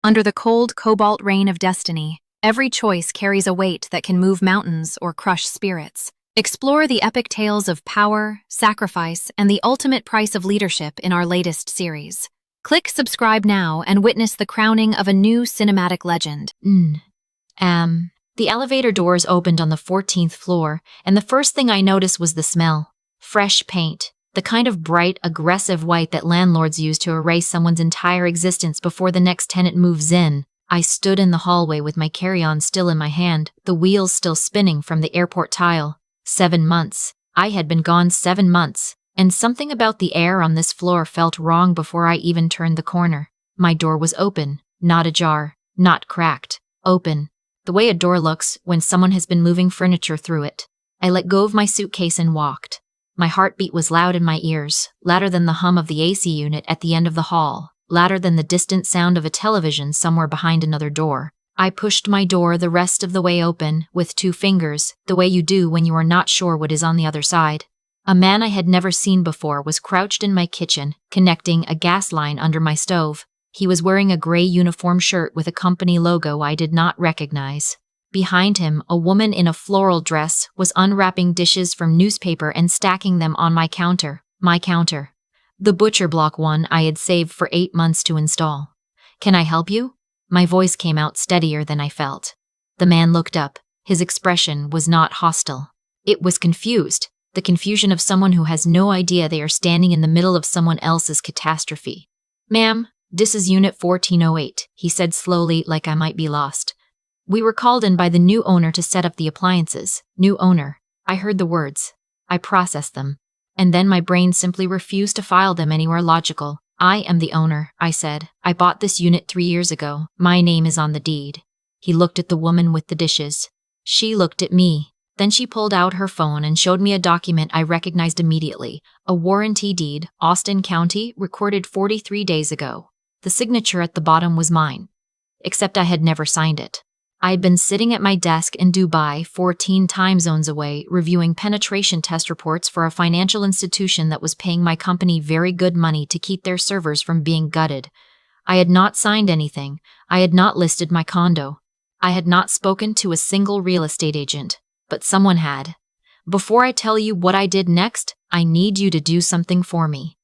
Under the cold cobalt rain of destiny, every choice carries a weight that can move mountains or crush spirits. Explore the epic tales of power, sacrifice, and the ultimate price of leadership in our latest series. Click subscribe now and witness the crowning of a new cinematic legend. The elevator doors opened on the 14th floor, and the first thing I noticed was the smell. Fresh paint. The kind of bright, aggressive white that landlords use to erase someone's entire existence before the next tenant moves in. I stood in the hallway with my carry-on still in my hand, the wheels still spinning from the airport tile. 7 months. I had been gone 7 months, and something about the air on this floor felt wrong before I even turned the corner. My door was open, not ajar, not cracked, open. The way a door looks when someone has been moving furniture through it. I let go of my suitcase and walked. My heartbeat was loud in my ears, louder than the hum of the AC unit at the end of the hall, louder than the distant sound of a television somewhere behind another door. I pushed my door the rest of the way open, with 2 fingers, the way you do when you are not sure what is on the other side. A man I had never seen before was crouched in my kitchen, connecting a gas line under my stove. He was wearing a gray uniform shirt with a company logo I did not recognize. Behind him, a woman in a floral dress was unwrapping dishes from newspaper and stacking them on my counter. The butcher block one I had saved for 8 months to install. "Can I help you?" My voice came out steadier than I felt. The man looked up. His expression was not hostile. It was confused, the confusion of someone who has no idea they are standing in the middle of someone else's catastrophe. "Ma'am, this is Unit 1408, he said slowly, like I might be lost. "We were called in by the new owner to set up the appliances." New owner. I heard the words. I processed them. And then my brain simply refused to file them anywhere logical. "I am the owner," I said. "I bought this unit 3 years ago. My name is on the deed." He looked at the woman with the dishes. She looked at me. Then she pulled out her phone and showed me a document I recognized immediately. A warranty deed, Austin County, recorded 43 days ago. The signature at the bottom was mine. Except I had never signed it. I had been sitting at my desk in Dubai, 14 time zones away, reviewing penetration test reports for a financial institution that was paying my company very good money to keep their servers from being gutted. I had not signed anything. I had not listed my condo. I had not spoken to a single real estate agent. But someone had. Before I tell you what I did next, I need you to do something for me.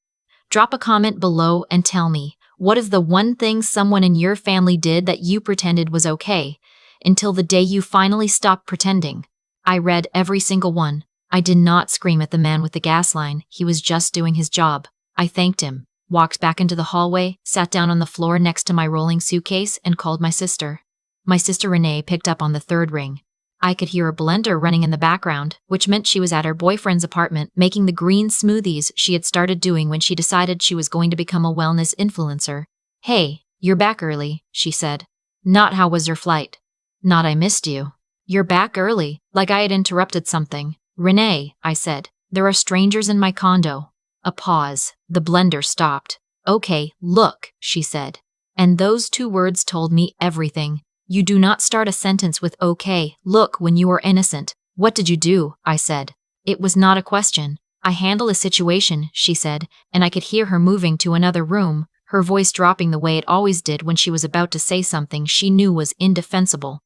Drop a comment below and tell me, what is the one thing someone in your family did that you pretended was okay? Until the day you finally stopped pretending. I read every single one. I did not scream at the man with the gas line. He was just doing his job. I thanked him, walked back into the hallway, sat down on the floor next to my rolling suitcase, and called my sister. My sister Renee picked up on the 3rd ring. I could hear a blender running in the background, which meant she was at her boyfriend's apartment making the green smoothies she had started doing when she decided she was going to become a wellness influencer. "Hey, you're back early," she said. "Not how was your flight?" "Not I missed you." "You're back early," like I had interrupted something. "Renee," I said, "there are strangers in my condo." A pause. The blender stopped. "Okay, look," she said. And those 2 words told me everything. You do not start a sentence with "okay, look" when you are innocent. "What did you do?" I said. It was not a question. "I handle a situation," she said, and I could hear her moving to another room, her voice dropping the way it always did when she was about to say something she knew was indefensible.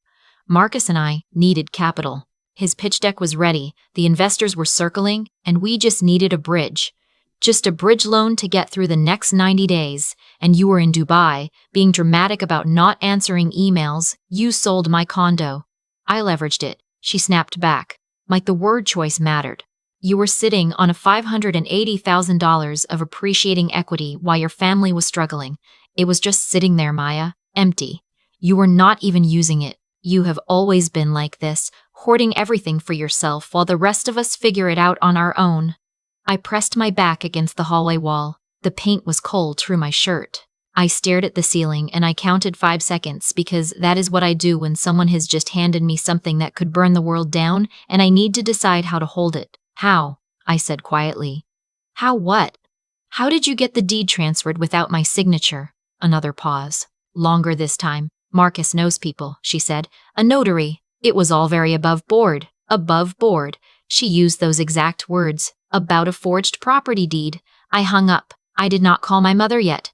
"Marcus and I needed capital. His pitch deck was ready, the investors were circling, and we just needed a bridge. Just a bridge loan to get through the next 90 days, and you were in Dubai, being dramatic about not answering emails. You sold my condo." I leveraged it, she snapped back, like the word choice mattered. "You were sitting on a $580,000 of appreciating equity while your family was struggling. It was just sitting there, Maya, empty. You were not even using it. You have always been like this, hoarding everything for yourself while the rest of us figure it out on our own." I pressed my back against the hallway wall. The paint was cold through my shirt. I stared at the ceiling and I counted 5 seconds because that is what I do when someone has just handed me something that could burn the world down and I need to decide how to hold it. "How?" I said quietly. "How what?" "How did you get the deed transferred without my signature?" Another pause. Longer this time. "Marcus knows people," she said. "A notary." It was all very above board. Above board. She used those exact words. About a forged property deed. I hung up. I did not call my mother yet.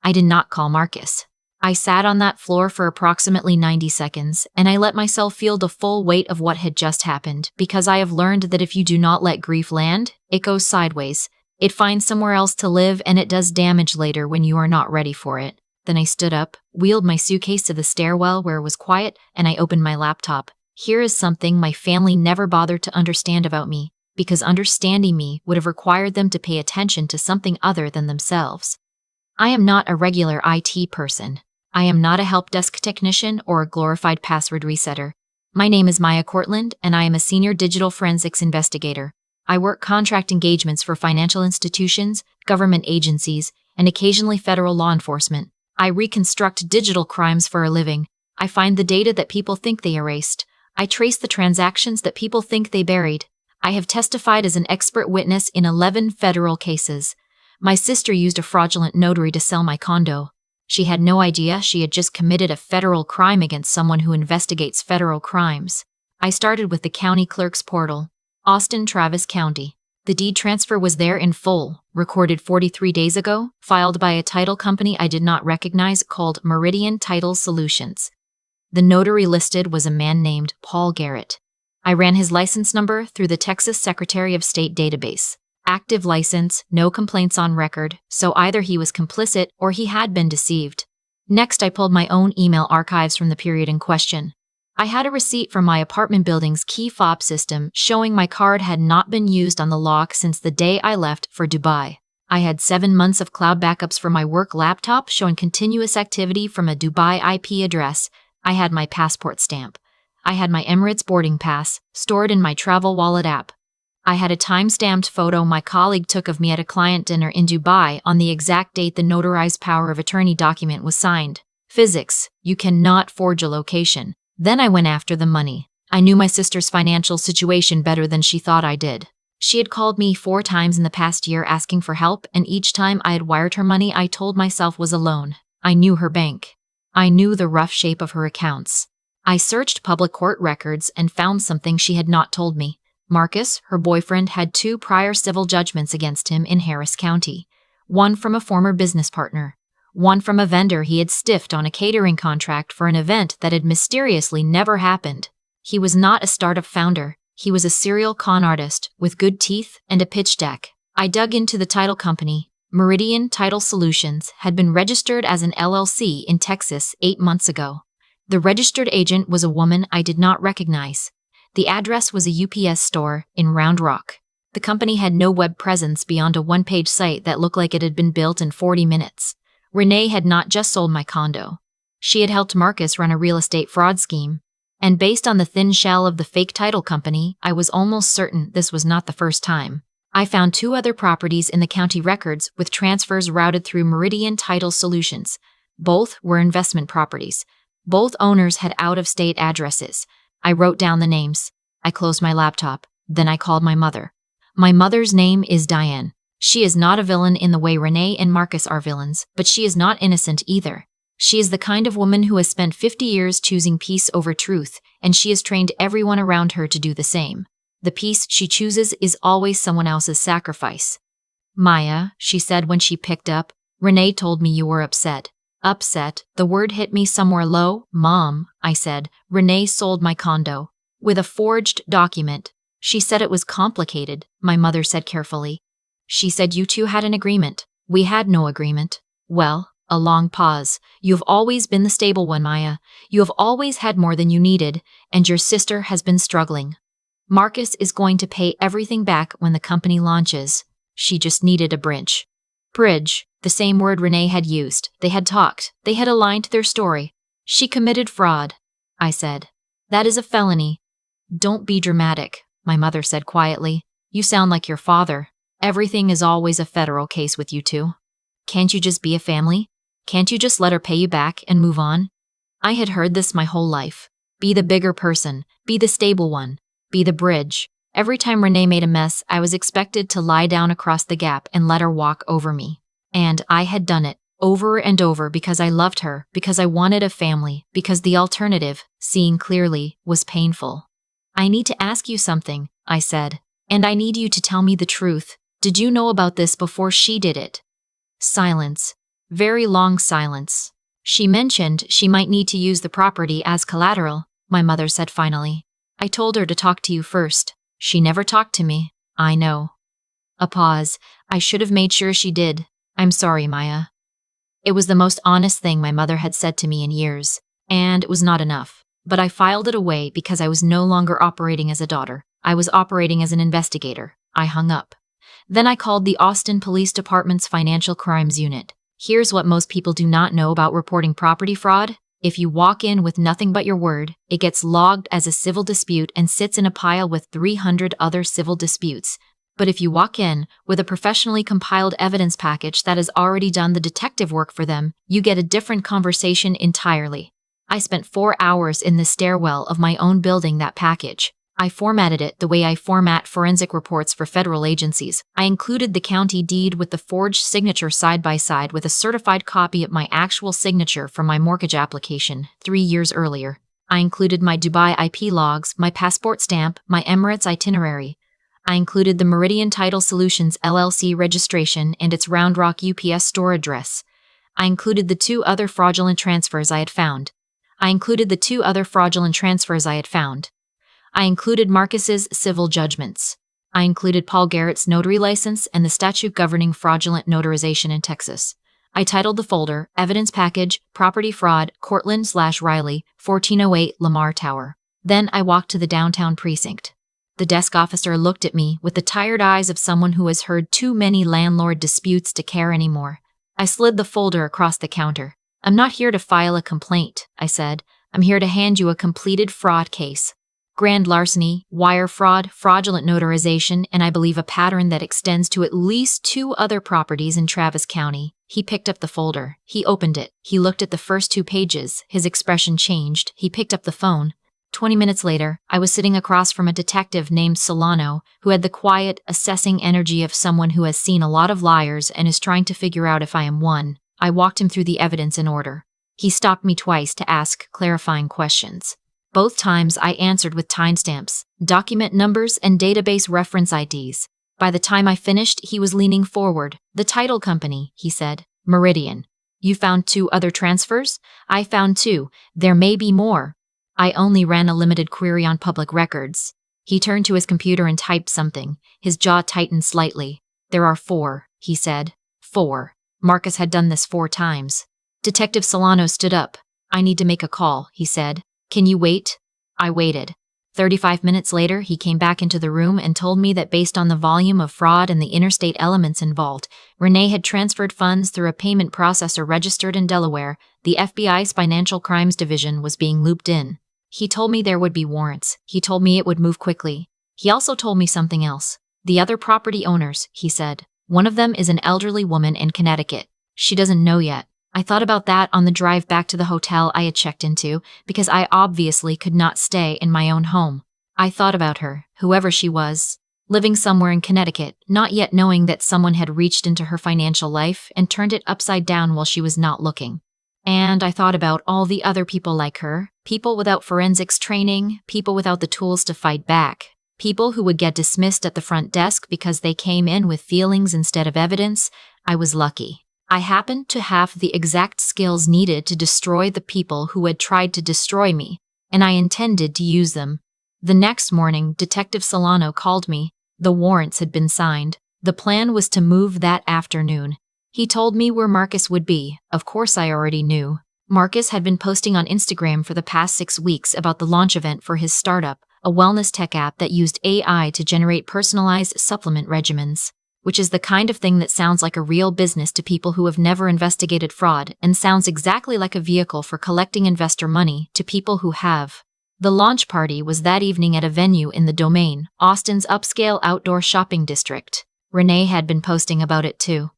I did not call Marcus. I sat on that floor for approximately 90 seconds, and I let myself feel the full weight of what had just happened, because I have learned that if you do not let grief land, it goes sideways. It finds somewhere else to live, and it does damage later when you are not ready for it. Then I stood up, wheeled my suitcase to the stairwell where it was quiet, and I opened my laptop. Here is something my family never bothered to understand about me, because understanding me would have required them to pay attention to something other than themselves. I am not a regular IT person. I am not a help desk technician or a glorified password resetter. My name is Maya Cortland, and I am a senior digital forensics investigator. I work contract engagements for financial institutions, government agencies, and occasionally federal law enforcement. I reconstruct digital crimes for a living. I find the data that people think they erased. I trace the transactions that people think they buried. I have testified as an expert witness in 11 federal cases. My sister used a fraudulent notary to sell my condo. She had no idea she had just committed a federal crime against someone who investigates federal crimes. I started with the county clerk's portal. Austin, Travis County. The deed transfer was there in full, recorded 43 days ago, filed by a title company I did not recognize called Meridian Title Solutions. The notary listed was a man named Paul Garrett. I ran his license number through the Texas Secretary of State database. Active license, no complaints on record, so either he was complicit or he had been deceived. Next, I pulled my own email archives from the period in question. I had a receipt from my apartment building's key fob system showing my card had not been used on the lock since the day I left for Dubai. I had 7 months of cloud backups for my work laptop showing continuous activity from a Dubai IP address. I had my passport stamp. I had my Emirates boarding pass, stored in my travel wallet app. I had a time-stamped photo my colleague took of me at a client dinner in Dubai on the exact date the notarized power of attorney document was signed. Physics, you cannot forge a location. Then I went after the money. I knew my sister's financial situation better than she thought I did. She had called me 4 times in the past year asking for help, and each time I had wired her money I told myself was a loan. I knew her bank. I knew the rough shape of her accounts. I searched public court records and found something she had not told me. Marcus, her boyfriend, had 2 prior civil judgments against him in Harris County. One from a former business partner. One from a vendor he had stiffed on a catering contract for an event that had mysteriously never happened. He was not a startup founder. He was a serial con artist with good teeth and a pitch deck. I dug into the title company. Meridian Title Solutions had been registered as an LLC in Texas 8 months ago. The registered agent was a woman I did not recognize. The address was a UPS store in Round Rock. The company had no web presence beyond a one-page site that looked like it had been built in 40 minutes. Renee had not just sold my condo. She had helped Marcus run a real estate fraud scheme. And based on the thin shell of the fake title company, I was almost certain this was not the first time. I found 2 other properties in the county records with transfers routed through Meridian Title Solutions. Both were investment properties. Both owners had out-of-state addresses. I wrote down the names. I closed my laptop. Then I called my mother. My mother's name is Diane. She is not a villain in the way Renee and Marcus are villains, but she is not innocent either. She is the kind of woman who has spent 50 years choosing peace over truth, and she has trained everyone around her to do the same. The peace she chooses is always someone else's sacrifice. Maya, she said when she picked up, Renee told me you were upset. Upset, the word hit me somewhere low. Mom, I said, Renee sold my condo. With a forged document. She said it was complicated, my mother said carefully. She said you 2 had an agreement. We had no agreement. Well, a long pause. You've always been the stable one, Maya. You have always had more than you needed, and your sister has been struggling. Marcus is going to pay everything back when the company launches. She just needed a bridge. Bridge, the same word Renee had used. They had talked. They had aligned their story. She committed fraud, I said. That is a felony. Don't be dramatic, my mother said quietly. You sound like your father. Everything is always a federal case with you 2. Can't you just be a family? Can't you just let her pay you back and move on? I had heard this my whole life. Be the bigger person. Be the stable one. Be the bridge. Every time Renee made a mess, I was expected to lie down across the gap and let her walk over me. And I had done it, over and over, because I loved her, because I wanted a family, because the alternative, seeing clearly, was painful. I need to ask you something, I said. And I need you to tell me the truth. Did you know about this before she did it? Silence. Very long silence. She mentioned she might need to use the property as collateral, my mother said finally. I told her to talk to you first. She never talked to me. I know. A pause. I should have made sure she did. I'm sorry, Maya. It was the most honest thing my mother had said to me in years, and it was not enough. But I filed it away because I was no longer operating as a daughter. I was operating as an investigator. I hung up. Then I called the Austin Police Department's Financial Crimes Unit. Here's what most people do not know about reporting property fraud. If you walk in with nothing but your word, it gets logged as a civil dispute and sits in a pile with 300 other civil disputes. But if you walk in with a professionally compiled evidence package that has already done the detective work for them, you get a different conversation entirely. I spent 4 hours in the stairwell of my own building that package. I formatted it the way I format forensic reports for federal agencies. I included the county deed with the forged signature side by side with a certified copy of my actual signature from my mortgage application 3 years earlier. I included my Dubai IP logs, my passport stamp, my Emirates itinerary. I included the Meridian Title Solutions LLC registration and its Round Rock UPS store address. I included the 2 other fraudulent transfers I had found. I included Marcus's civil judgments. I included Paul Garrett's notary license and the statute governing fraudulent notarization in Texas. I titled the folder, Evidence Package, Property Fraud, Cortland/Riley, 1408 Lamar Tower. Then I walked to the downtown precinct. The desk officer looked at me with the tired eyes of someone who has heard too many landlord disputes to care anymore. I slid the folder across the counter. I'm not here to file a complaint, I said. I'm here to hand you a completed fraud case. Grand larceny, wire fraud, fraudulent notarization, and I believe a pattern that extends to at least 2 other properties in Travis County. He picked up the folder. He opened it. He looked at the first 2 pages. His expression changed. He picked up the phone. 20 minutes later, I was sitting across from a detective named Solano, who had the quiet, assessing energy of someone who has seen a lot of liars and is trying to figure out if I am one. I walked him through the evidence in order. He stopped me twice to ask clarifying questions. Both times I answered with timestamps, document numbers, and database reference IDs. By the time I finished, he was leaning forward. The title company, he said. Meridian. You found 2 other transfers? I found 2. There may be more. I only ran a limited query on public records. He turned to his computer and typed something. His jaw tightened slightly. There are 4, he said. 4. Marcus had done this 4 times. Detective Solano stood up. I need to make a call, he said. Can you wait? I waited. 35 minutes later, he came back into the room and told me that based on the volume of fraud and the interstate elements involved, Renee had transferred funds through a payment processor registered in Delaware. The FBI's Financial Crimes Division was being looped in. He told me there would be warrants. He told me it would move quickly. He also told me something else. The other property owners, he said. One of them is an elderly woman in Connecticut. She doesn't know yet. I thought about that on the drive back to the hotel I had checked into, because I obviously could not stay in my own home. I thought about her, whoever she was, living somewhere in Connecticut, not yet knowing that someone had reached into her financial life and turned it upside down while she was not looking. And I thought about all the other people like her, people without forensics training, people without the tools to fight back, people who would get dismissed at the front desk because they came in with feelings instead of evidence. I was lucky. I happened to have the exact skills needed to destroy the people who had tried to destroy me, and I intended to use them. The next morning, Detective Solano called me. The warrants had been signed. The plan was to move that afternoon. He told me where Marcus would be. Of course, I already knew. Marcus had been posting on Instagram for the past 6 weeks about the launch event for his startup, a wellness tech app that used AI to generate personalized supplement regimens, which is the kind of thing that sounds like a real business to people who have never investigated fraud and sounds exactly like a vehicle for collecting investor money to people who have. The launch party was that evening at a venue in the Domain, Austin's upscale outdoor shopping district. Renee had been posting about it too.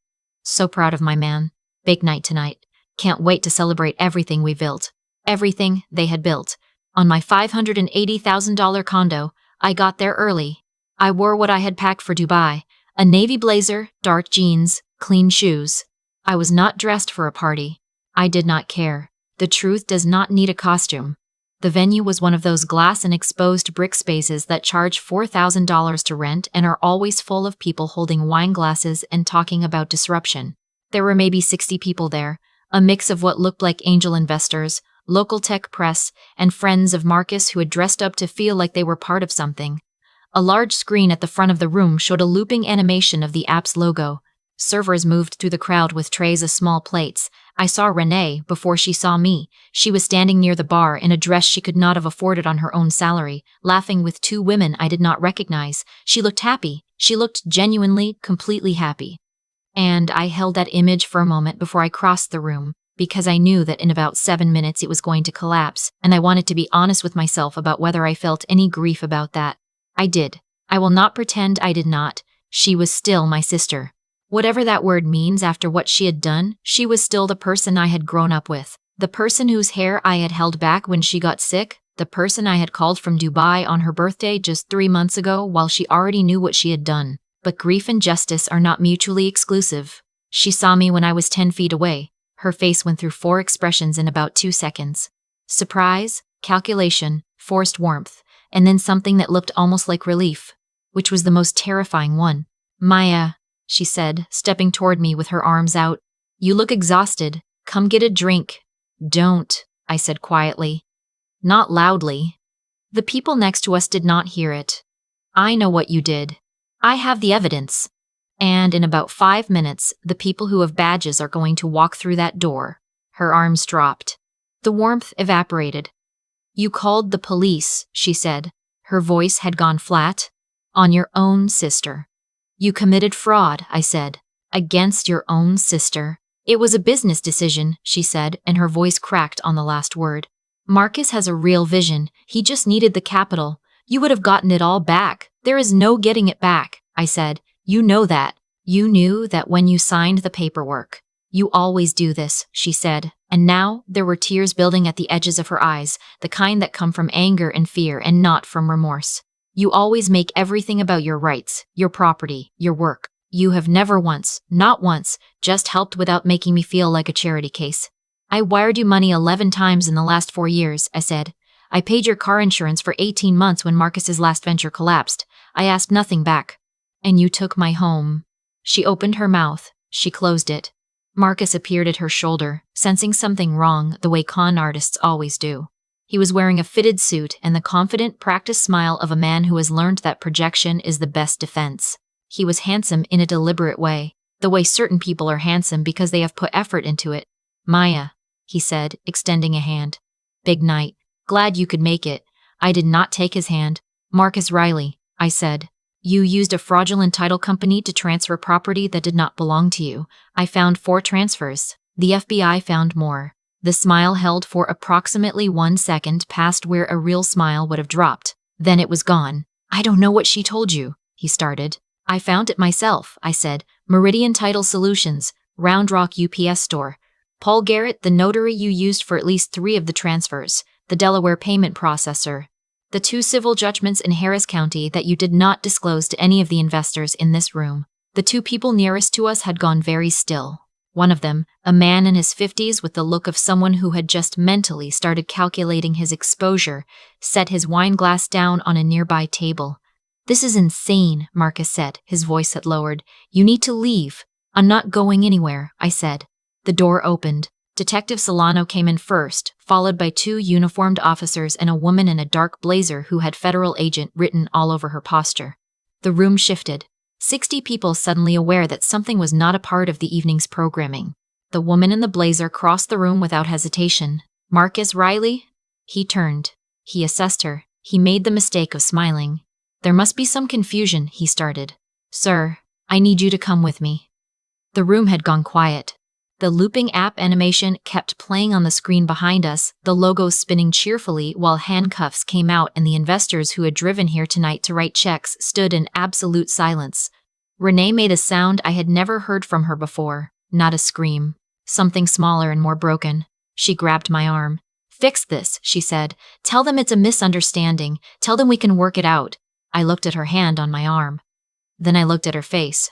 So proud of my man. Big night tonight. Can't wait to celebrate everything we built. Everything they had built. On my $580,000 condo, I got there early. I wore what I had packed for Dubai. A navy blazer, dark jeans, clean shoes. I was not dressed for a party. I did not care. The truth does not need a costume. The venue was one of those glass and exposed brick spaces that charge $4,000 to rent and are always full of people holding wine glasses and talking about disruption. There were maybe 60 people there, a mix of what looked like angel investors, local tech press, and friends of Marcus who had dressed up to feel like they were part of something. A large screen at the front of the room showed a looping animation of the app's logo. Servers moved through the crowd with trays of small plates. I saw Renee before she saw me. She was standing near the bar in a dress she could not have afforded on her own salary, laughing with two women I did not recognize. She looked happy. She looked genuinely, completely happy. And I held that image for a moment before I crossed the room, because I knew that in about 7 minutes it was going to collapse, and I wanted to be honest with myself about whether I felt any grief about that. I did. I will not pretend I did not. She was still my sister. Whatever that word means after what she had done, she was still the person I had grown up with. The person whose hair I had held back when she got sick, the person I had called from Dubai on her birthday just 3 months ago while she already knew what she had done. But grief and justice are not mutually exclusive. She saw me when I was 10 feet away. Her face went through 4 expressions in about 2 seconds. Surprise, calculation, forced warmth, and then something that looked almost like relief, which was the most terrifying one. Maya, she said, stepping toward me with her arms out. You look exhausted. Come get a drink. Don't, I said quietly. Not loudly. The people next to us did not hear it. I know what you did. I have the evidence. And in about 5 minutes, the people who have badges are going to walk through that door. Her arms dropped. The warmth evaporated. You called the police, she said. Her voice had gone flat. On your own sister. You committed fraud, I said. Against your own sister. It was a business decision, she said, and her voice cracked on the last word. Marcus has a real vision. He just needed the capital. You would have gotten it all back. There is no getting it back, I said. You know that. You knew that when you signed the paperwork. You always do this, she said, and now there were tears building at the edges of her eyes, the kind that come from anger and fear and not from remorse. You always make everything about your rights, your property, your work. You have never once, not once, just helped without making me feel like a charity case. I wired you money 11 times in the last 4 years, I said. I paid your car insurance for 18 months when Marcus's last venture collapsed. I asked nothing back. And you took my home. She opened her mouth. She closed it. Marcus appeared at her shoulder, sensing something wrong the way con artists always do. He was wearing a fitted suit and the confident, practiced smile of a man who has learned that projection is the best defense. He was handsome in a deliberate way, the way certain people are handsome because they have put effort into it. Maya, he said, extending a hand. Big night. Glad you could make it. I did not take his hand. Marcus Riley, I said. You used a fraudulent title company to transfer property that did not belong to you. I found 4 transfers. The FBI found more. The smile held for approximately 1 second past where a real smile would have dropped. Then it was gone. I don't know what she told you, he started. I found it myself, I said. Meridian Title Solutions, Round Rock UPS store. Paul Garrett, the notary you used for at least 3 of the transfers. The Delaware payment processor. The 2 civil judgments in Harris County that you did not disclose to any of the investors in this room. The 2 people nearest to us had gone very still. One of them, a man in his 50s with the look of someone who had just mentally started calculating his exposure, set his wine glass down on a nearby table. This is insane, Marcus said. His voice had lowered. You need to leave. I'm not going anywhere, I said. The door opened. Detective Solano came in first, followed by 2 uniformed officers and a woman in a dark blazer who had federal agent written all over her posture. The room shifted. 60 people suddenly aware that something was not a part of the evening's programming. The woman in the blazer crossed the room without hesitation. Marcus Riley? He turned. He assessed her. He made the mistake of smiling. There must be some confusion, he started. Sir, I need you to come with me. The room had gone quiet. The looping app animation kept playing on the screen behind us, the logo spinning cheerfully while handcuffs came out and the investors who had driven here tonight to write checks stood in absolute silence. Renee made a sound I had never heard from her before, not a scream. Something smaller and more broken. She grabbed my arm. Fix this, she said. Tell them it's a misunderstanding. Tell them we can work it out. I looked at her hand on my arm. Then I looked at her face.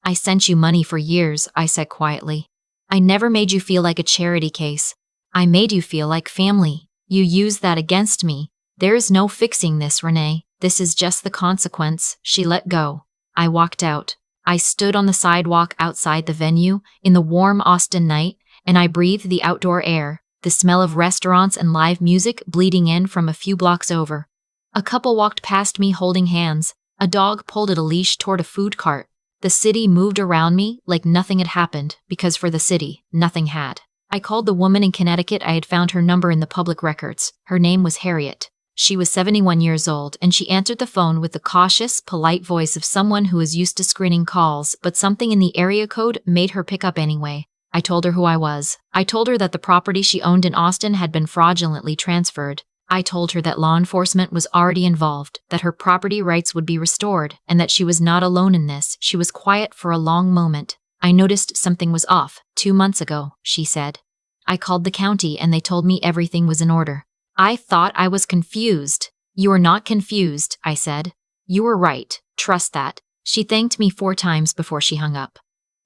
I sent you money for years, I said quietly. I never made you feel like a charity case. I made you feel like family. You used that against me. There is no fixing this, Renee. This is just the consequence. She let go. I walked out. I stood on the sidewalk outside the venue in the warm Austin night, and I breathed the outdoor air, the smell of restaurants and live music bleeding in from a few blocks over. A couple walked past me holding hands. A dog pulled at a leash toward a food cart. The city moved around me like nothing had happened, because for the city, nothing had. I called the woman in Connecticut. I had found her number in the public records. Her name was Harriet. She was 71 years old, and she answered the phone with the cautious, polite voice of someone who is used to screening calls, but something in the area code made her pick up anyway. I told her who I was. I told her that the property she owned in Austin had been fraudulently transferred. I told her that law enforcement was already involved, that her property rights would be restored, and that she was not alone in this. She was quiet for a long moment. I noticed something was off. 2 months ago, she said. I called the county and they told me everything was in order. I thought I was confused. You are not confused, I said. You were right. Trust that. She thanked me 4 times before she hung up.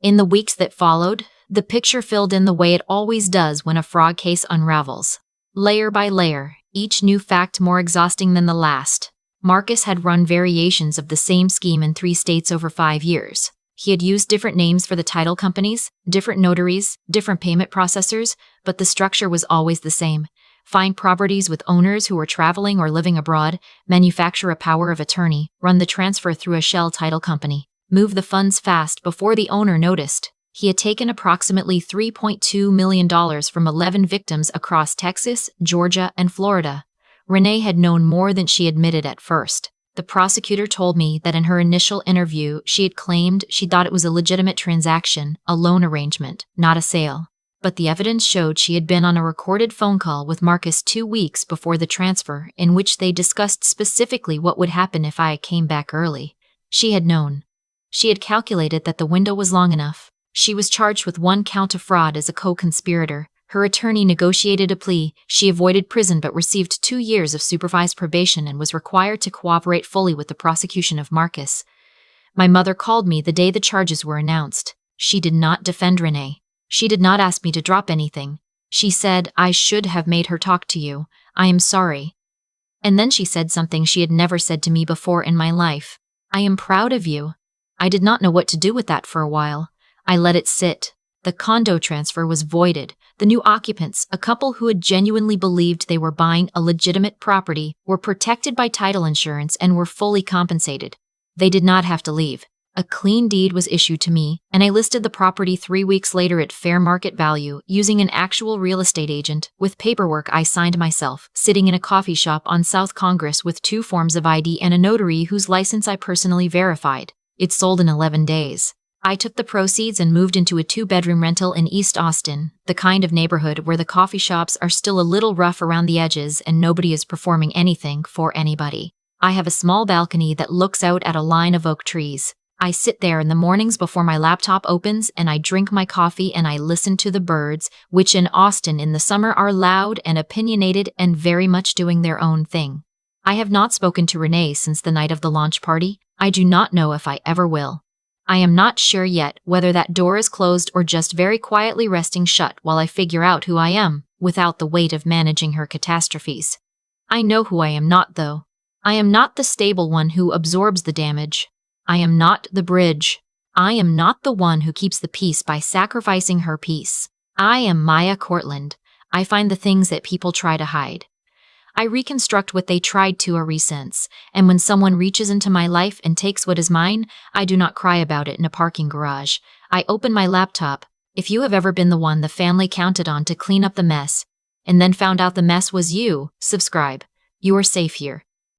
In the weeks that followed, the picture filled in the way it always does when a fraud case unravels. Layer by layer, each new fact more exhausting than the last. Marcus had run variations of the same scheme in 3 states over 5 years. He had used different names for the title companies, different notaries, different payment processors, but the structure was always the same. Find properties with owners who were traveling or living abroad, manufacture a power of attorney, run the transfer through a shell title company, move the funds fast before the owner noticed. He had taken approximately $3.2 million from 11 victims across Texas, Georgia, and Florida. Renee had known more than she admitted at first. The prosecutor told me that in her initial interview, she had claimed she thought it was a legitimate transaction, a loan arrangement, not a sale. But the evidence showed she had been on a recorded phone call with Marcus 2 weeks before the transfer, in which they discussed specifically what would happen if I came back early. She had known. She had calculated that the window was long enough. She was charged with 1 count of fraud as a co-conspirator. Her attorney negotiated a plea. She avoided prison but received 2 years of supervised probation and was required to cooperate fully with the prosecution of Marcus. My mother called me the day the charges were announced. She did not defend Renee. She did not ask me to drop anything. She said, I should have made her talk to you. I am sorry. And then she said something she had never said to me before in my life. I am proud of you. I did not know what to do with that for a while. I let it sit. The condo transfer was voided. The new occupants, a couple who had genuinely believed they were buying a legitimate property, were protected by title insurance and were fully compensated. They did not have to leave. A clean deed was issued to me, and I listed the property 3 weeks later at fair market value using an actual real estate agent, with paperwork I signed myself, sitting in a coffee shop on South Congress with 2 forms of ID and a notary whose license I personally verified. It sold in 11 days. I took the proceeds and moved into a 2-bedroom rental in East Austin, the kind of neighborhood where the coffee shops are still a little rough around the edges and nobody is performing anything for anybody. I have a small balcony that looks out at a line of oak trees. I sit there in the mornings before my laptop opens and I drink my coffee and I listen to the birds, which in Austin in the summer are loud and opinionated and very much doing their own thing. I have not spoken to Renee since the night of the launch party. I do not know if I ever will. I am not sure yet whether that door is closed or just very quietly resting shut while I figure out who I am, without the weight of managing her catastrophes. I know who I am not, though. I am not the stable one who absorbs the damage. I am not the bridge. I am not the one who keeps the peace by sacrificing her peace. I am Maya Cortland. I find the things that people try to hide. I reconstruct what they tried to erase, and when someone reaches into my life and takes what is mine, I do not cry about it in a parking garage. I open my laptop. If you have ever been the one the family counted on to clean up the mess, and then found out the mess was you, subscribe. You are safe here.